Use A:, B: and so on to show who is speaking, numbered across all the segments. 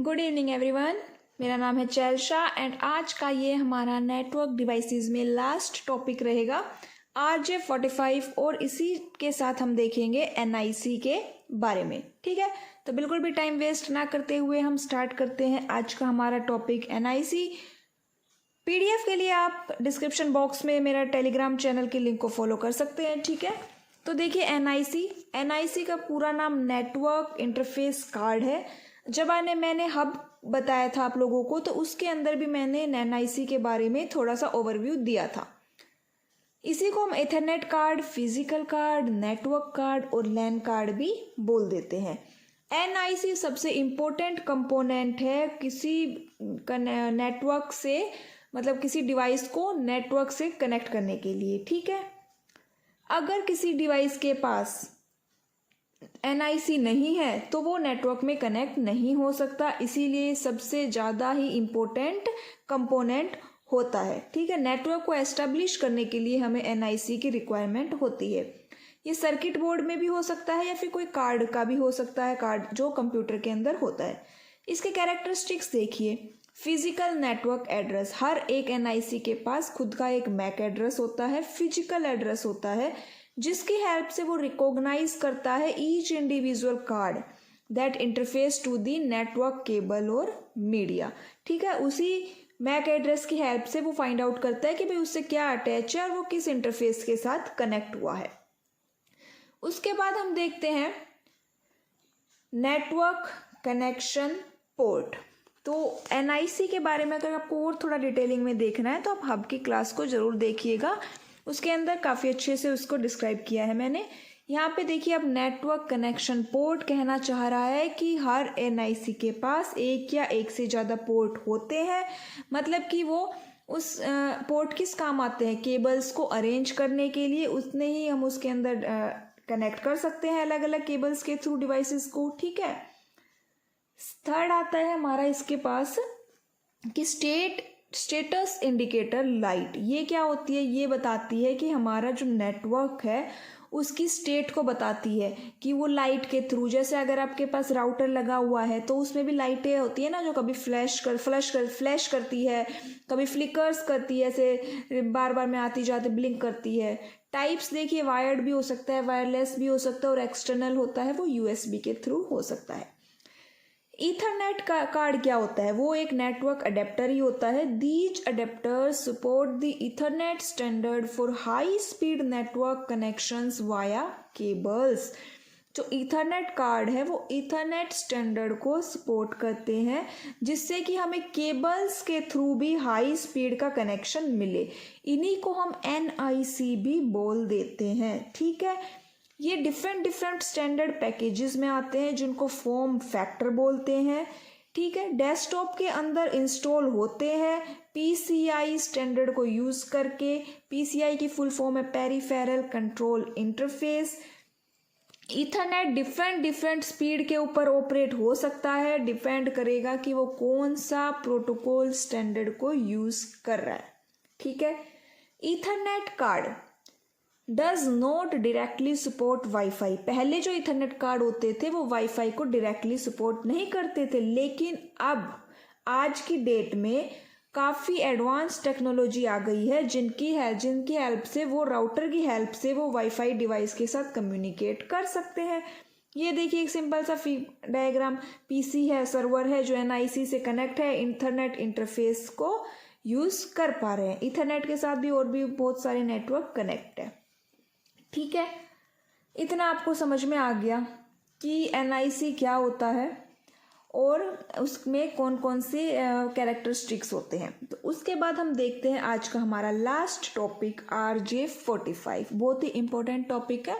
A: Good evening everyone. मेरा नाम है चैलशा एंड आज का ये हमारा नेटवर्क डिवाइसेस में लास्ट टॉपिक रहेगा RJ45 और इसी के साथ हम देखेंगे NIC के बारे में। ठीक है, तो बिल्कुल भी टाइम वेस्ट ना करते हुए हम स्टार्ट करते हैं आज का हमारा टॉपिक NIC। PDF के लिए आप डिस्क्रिप्शन बॉक्स में मेरा टेलीग्राम चैनल के लिंक को फॉलो कर सकते हैं। ठीक है, तो देखिए NIC का पूरा नाम नेटवर्क इंटरफेस कार्ड है। जब मैंने हब बताया था आप लोगों को, तो उसके अंदर भी मैंने NIC के बारे में थोड़ा सा ओवरव्यू दिया था। इसी को हम Ethernet card, physical card, network card और लैन कार्ड भी बोल देते हैं। NIC सबसे इम्पोर्टेंट कंपोनेंट है किसी नेटवर्क से, मतलब किसी डिवाइस को नेटवर्क से कनेक्ट करने के लिए। ठीक है, अगर किसी डिवाइस के पास NIC नहीं है तो वो नेटवर्क में कनेक्ट नहीं हो सकता, इसीलिए सबसे ज़्यादा ही इम्पोर्टेंट कंपोनेंट होता है। ठीक है, नेटवर्क को एस्टेब्लिश करने के लिए हमें NIC की रिक्वायरमेंट होती है। ये सर्किट बोर्ड में भी हो सकता है या फिर कोई कार्ड का भी हो सकता है, कार्ड जो कंप्यूटर के अंदर होता है। इसके कैरेक्टरिस्टिक्स देखिए। फिजिकल नेटवर्क एड्रेस, हर एक NIC के पास खुद का एक मैक एड्रेस होता है, फिजिकल एड्रेस होता है, जिसकी हेल्प से वो रिकॉग्नाइज करता है each individual card that interface to the network cable और मीडिया। ठीक है, उसी मैक एड्रेस की हेल्प से वो फाइंड आउट करता है कि भाई उससे क्या अटैच है और वो किस इंटरफेस के साथ कनेक्ट हुआ है। उसके बाद हम देखते हैं नेटवर्क कनेक्शन पोर्ट। तो NIC के बारे में अगर आपको और थोड़ा डिटेलिंग में देखना है तो आप हब की क्लास को जरूर देखिएगा, उसके अंदर काफ़ी अच्छे से उसको डिस्क्राइब किया है मैंने। यहाँ पे देखिए, अब नेटवर्क कनेक्शन पोर्ट कहना चाह रहा है कि हर NIC के पास एक या एक से ज़्यादा पोर्ट होते हैं। मतलब कि वो उस पोर्ट किस काम आते हैं, केबल्स को अरेंज करने के लिए, उतने ही हम उसके अंदर कनेक्ट कर सकते हैं अलग अलग केबल्स के थ्रू डिवाइसेस को। ठीक है, थर्ड आता है हमारा इसके पास कि स्टेटस इंडिकेटर लाइट। ये क्या होती है, ये बताती है कि हमारा जो नेटवर्क है उसकी स्टेट को बताती है कि वो लाइट के थ्रू, जैसे अगर आपके पास राउटर लगा हुआ है तो उसमें भी लाइटें होती है ना, जो कभी फ्लैश करती है, कभी फ्लिकर्स करती है, ऐसे बार बार में आती जाती ब्लिंक करती है। टाइप्स देखिए, वायर्ड भी हो सकता है, वायरलेस भी हो सकता है, और एक्सटर्नल होता है वो USB के थ्रू हो सकता है। ईथरनेट का कार्ड क्या होता है, वो एक नेटवर्क अडेप्टर ही होता है। These adapters support the Ethernet standard for high speed network connections via cables. जो ईथरनेट कार्ड है वो ईथरनेट स्टैंडर्ड को सपोर्ट करते हैं, जिससे कि हमें केबल्स के थ्रू भी हाई स्पीड का कनेक्शन मिले। इन्हीं को हम NIC भी बोल देते हैं। ठीक है, ये डिफरेंट स्टैंडर्ड पैकेजेस में आते हैं जिनको फॉर्म फैक्टर बोलते हैं। ठीक है, डेस्कटॉप के अंदर इंस्टॉल होते हैं PCI स्टैंडर्ड को यूज़ करके। PCI की फुल फॉर्म है peripheral control interface. Ethernet different speed के ऊपर ऑपरेट हो सकता है, डिपेंड करेगा कि वो कौन सा प्रोटोकॉल स्टैंडर्ड को यूज़ कर रहा है। ठीक है, Ethernet card does not directly support wifi. पहले जो ईथरनेट कार्ड होते थे वो वाईफाई को डायरेक्टली सपोर्ट नहीं करते थे, लेकिन अब आज की डेट में काफ़ी एडवांस टेक्नोलॉजी आ गई है जिनकी हेल्प से वो राउटर की हेल्प से वो वाईफाई डिवाइस के साथ कम्युनिकेट कर सकते हैं। ये देखिए एक सिंपल सा डायग्राम, PC है, सर्वर है जो NIC से कनेक्ट है, ईथरनेट इंटरफेस को यूज़ कर पा रहे हैं। ईथरनेट के साथ भी और भी बहुत सारे नेटवर्क कनेक्ट है। ठीक है, इतना आपको समझ में आ गया कि NIC क्या होता है और उसमें कौन कौन से कैरेक्टरिस्टिक्स होते हैं। तो उसके बाद हम देखते हैं आज का हमारा लास्ट टॉपिक RJ45। बहुत ही इम्पोर्टेंट टॉपिक है।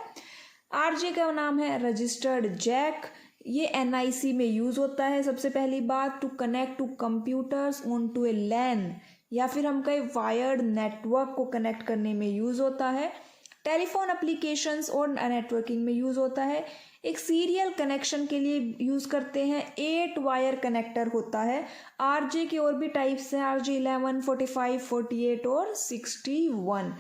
A: RJ का नाम है रजिस्टर्ड जैक। ये NIC में यूज़ होता है सबसे पहली बात to connect two computers on to a LAN, या फिर हम कहीं वायर्ड नेटवर्क को कनेक्ट करने में यूज़ होता है। टेलीफोन एप्लीकेशंस और नेटवर्किंग में यूज़ होता है। एक सीरियल कनेक्शन के लिए यूज़ करते हैं। 8 वायर कनेक्टर होता है। RJ के और भी टाइप्स हैं, RJ11, 45, 48 और 61।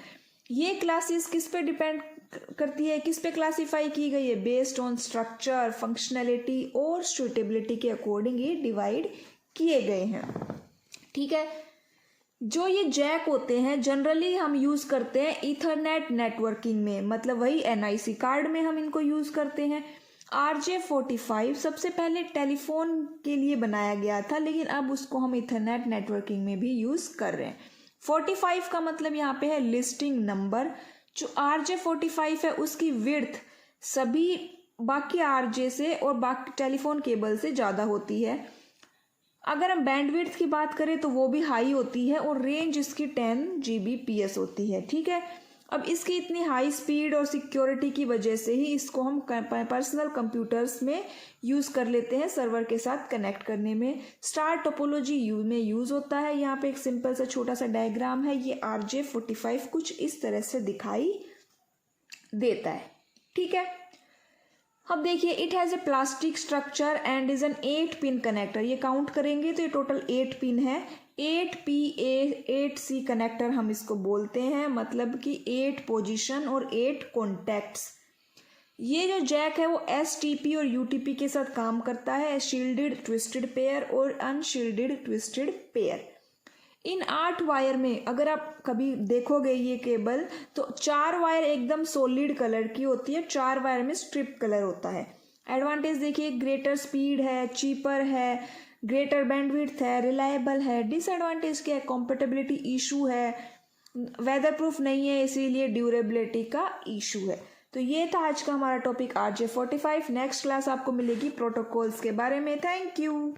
A: ये क्लासेस किस पे डिपेंड करती है, किस पे क्लासीफाई की गई है, बेस्ड ऑन स्ट्रक्चर, फंक्शनैलिटी और सुटेबिलिटी के अकॉर्डिंग ये डिवाइड किए गए हैं। ठीक है, जो ये जैक होते हैं जनरली हम यूज़ करते हैं ईथरनेट नेटवर्किंग में, मतलब वही NIC कार्ड में हम इनको यूज़ करते हैं। RJ45 सबसे पहले टेलीफोन के लिए बनाया गया था, लेकिन अब उसको हम ईथरनेट नेटवर्किंग में भी यूज़ कर रहे हैं। 45 का मतलब यहाँ पे है लिस्टिंग नंबर। जो RJ45 है उसकी विड्थ सभी बाकी RJ से और बाकी टेलीफोन केबल से ज़्यादा होती है। अगर हम बैंडविड्थ की बात करें तो वो भी हाई होती है और रेंज इसकी 10 Gbps होती है। ठीक है, अब इसकी इतनी हाई स्पीड और सिक्योरिटी की वजह से ही इसको हम पर्सनल कंप्यूटर्स में यूज़ कर लेते हैं, सर्वर के साथ कनेक्ट करने में। स्टार टोपोलॉजी में यूज़ होता है। यहाँ पे एक सिंपल सा छोटा सा डायग्राम है, ये RJ45 कुछ इस तरह से दिखाई देता है। ठीक है, अब देखिए it has a plastic structure and is an 8 pin connector. ये काउंट करेंगे तो ये टोटल 8 पिन है। 8PA8C कनेक्टर हम इसको बोलते हैं, मतलब कि 8 पोजीशन और 8 कॉन्टैक्ट्स। ये जो जैक है वो STP और UTP के साथ काम करता है, शील्डेड ट्विस्टेड पेयर और अनशील्डेड ट्विस्टेड पेयर। इन 8 वायर में अगर आप कभी देखोगे ये केबल तो 4 वायर एकदम सॉलिड कलर की होती है, 4 वायर में स्ट्रिप कलर होता है। एडवांटेज देखिए, ग्रेटर स्पीड है, चीपर है, ग्रेटर बैंडविड्थ है, रिलायबल है। डिसएडवांटेज क्या है, कॉम्पेटेबिलिटी इशू है, वेदर प्रूफ नहीं है, इसीलिए ड्यूरेबिलिटी का इशू है। तो ये था आज का हमारा टॉपिक RJ45। नेक्स्ट क्लास आपको मिलेगी प्रोटोकॉल्स के बारे में। Thank you.